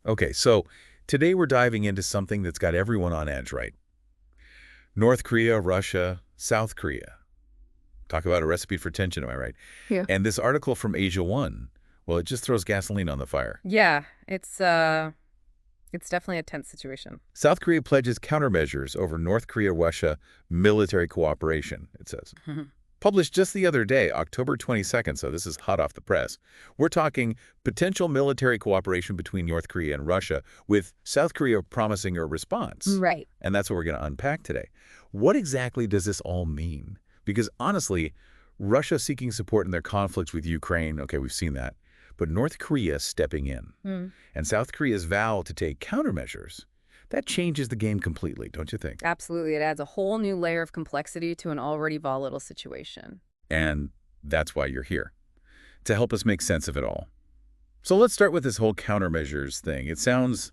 Okay, so today we're diving into something that's got everyone on edge, right? North Korea, Russia, South Korea. Talk about a recipe for tension, am I right? Yeah. And this article from Asia One, well, it just throws gasoline on the fire. Yeah, it's definitely a tense situation. South Korea pledges countermeasures over North Korea-Russia military cooperation, it says. Published just the other day, October 22nd, so this is hot off the press. We're talking potential military cooperation between North Korea and Russia, with South Korea promising a response. Right. And that's what we're going to unpack today. What exactly does this all mean? Because honestly, Russia seeking support in their conflicts with Ukraine, okay, we've seen that. But North Korea stepping in, and South Korea's vow to take countermeasures, that changes the game completely, don't you think? Absolutely. It adds a whole new layer of complexity to an already volatile situation. And that's why you're here, to help us make sense of it all. So let's start with this whole countermeasures thing. It sounds,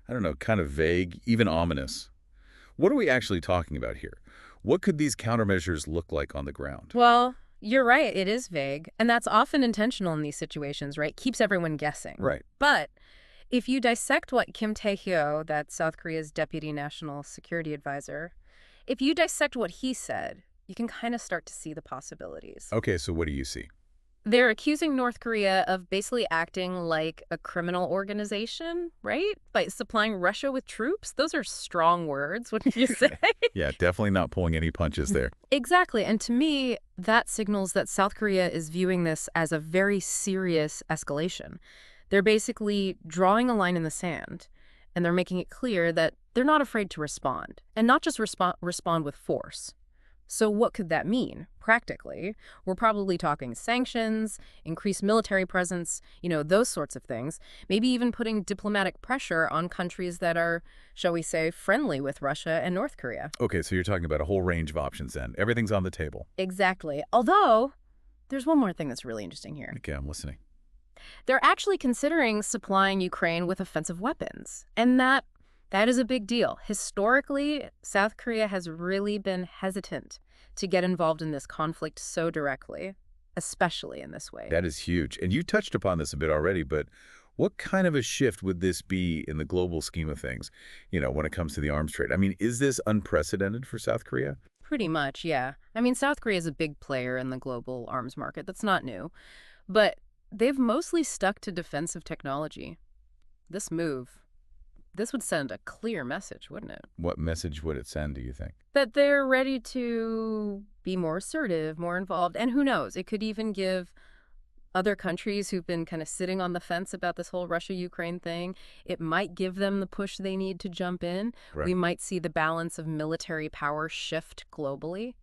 I don't know, kind of vague, even ominous. What are we actually talking about here? What could these countermeasures look like on the ground? Well, you're right. It is vague. And that's often intentional in these situations, right? Keeps everyone guessing. Right. But if you dissect what Kim Tae-hyo, that's South Korea's deputy national security advisor, if you dissect what he said, you can kind of start to see the possibilities. Okay, so what do you see? They're accusing North Korea of basically acting like a criminal organization, right? By supplying Russia with troops. Those are strong words, wouldn't you say? Yeah, definitely not pulling any punches there. Exactly. And to me, that signals that South Korea is viewing this as a very serious escalation. They're basically drawing a line in the sand, and they're making it clear that they're not afraid to respond, and not just respond with force. So what could that mean? Practically, we're probably talking sanctions, increased military presence, those sorts of things. Maybe even putting diplomatic pressure on countries that are, shall we say, friendly with Russia and North Korea. Okay, so you're talking about a whole range of options then. Everything's on the table. Exactly. Although, there's one more thing that's really interesting here. Okay, I'm listening. They're actually considering supplying Ukraine with offensive weapons. And that is a big deal. Historically, South Korea has really been hesitant to get involved in this conflict so directly, especially in this way. That is huge. And you touched upon this a bit already, but what kind of a shift would this be in the global scheme of things, when it comes to the arms trade? I mean, is this unprecedented for South Korea? Pretty much, yeah. I mean, South Korea is a big player in the global arms market. That's not new. But they've mostly stuck to defensive technology. This would send a clear message, wouldn't it? What message would it send, do you think? That they're ready to be more assertive, more involved, and who knows, it could even give other countries who've been kind of sitting on the fence about this whole Russia-Ukraine thing, it might give them the push they need to jump in. Right. We might see the balance of military power shift globally.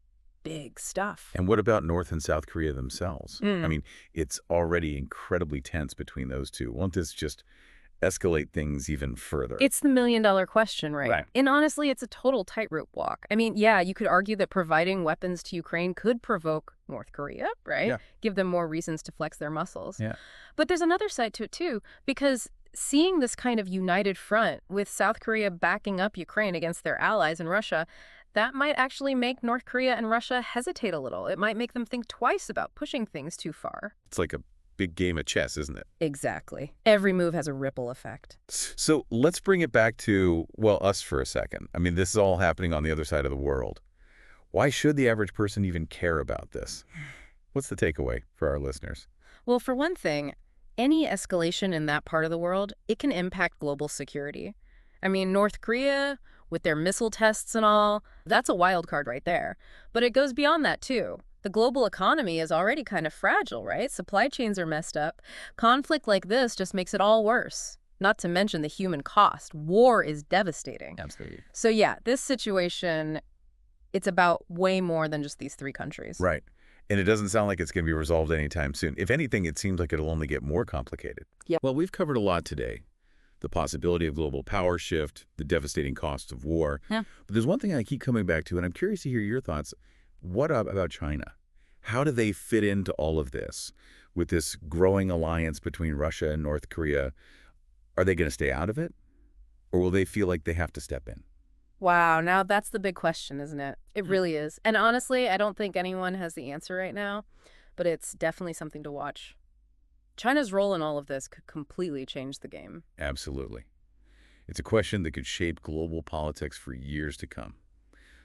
Big stuff. And what about North and South Korea themselves? Mm. I mean, it's already incredibly tense between those two. Won't this just escalate things even further? It's the million-dollar question, right? Right. And honestly, it's a total tightrope walk. I mean, yeah, you could argue that providing weapons to Ukraine could provoke North Korea, right? Yeah. Give them more reasons to flex their muscles. Yeah. But there's another side to it, too, because seeing this kind of united front with South Korea backing up Ukraine against their allies in Russia, that might actually make North Korea and Russia hesitate a little. It might make them think twice about pushing things too far. It's like a big game of chess, isn't it? Exactly. Every move has a ripple effect. So let's bring it back to, well, us for a second. I mean, this is all happening on the other side of the world. Why should the average person even care about this? What's the takeaway for our listeners? Well, for one thing, any escalation in that part of the world, it can impact global security. I mean, North Korea, with their missile tests and all, that's a wild card right there. But it goes beyond that, too. The global economy is already kind of fragile, right? Supply chains are messed up. Conflict like this just makes it all worse. Not to mention the human cost. War is devastating. Absolutely. So yeah, this situation, it's about way more than just these three countries. Right. And it doesn't sound like it's going to be resolved anytime soon. If anything, it seems like it'll only get more complicated. Yeah. Well, we've covered a lot today. The possibility of global power shift, the devastating costs of war. Yeah. But there's one thing I keep coming back to, and I'm curious to hear your thoughts. What about China? How do they fit into all of this with this growing alliance between Russia and North Korea? Are they going to stay out of it? Or will they feel like they have to step in? Wow, now that's the big question, isn't it? It really is. And honestly, I don't think anyone has the answer right now. but it's definitely something to watch. China's role in all of this could completely change the game. Absolutely. It's a question that could shape global politics for years to come.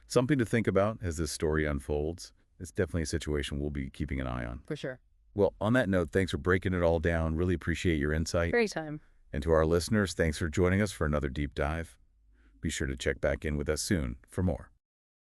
Something to think about as this story unfolds. It's definitely a situation we'll be keeping an eye on. For sure. Well, on that note, thanks for breaking it all down. Really appreciate your insight. Great time. And to our listeners, thanks for joining us for another deep dive. Be sure to check back in with us soon for more.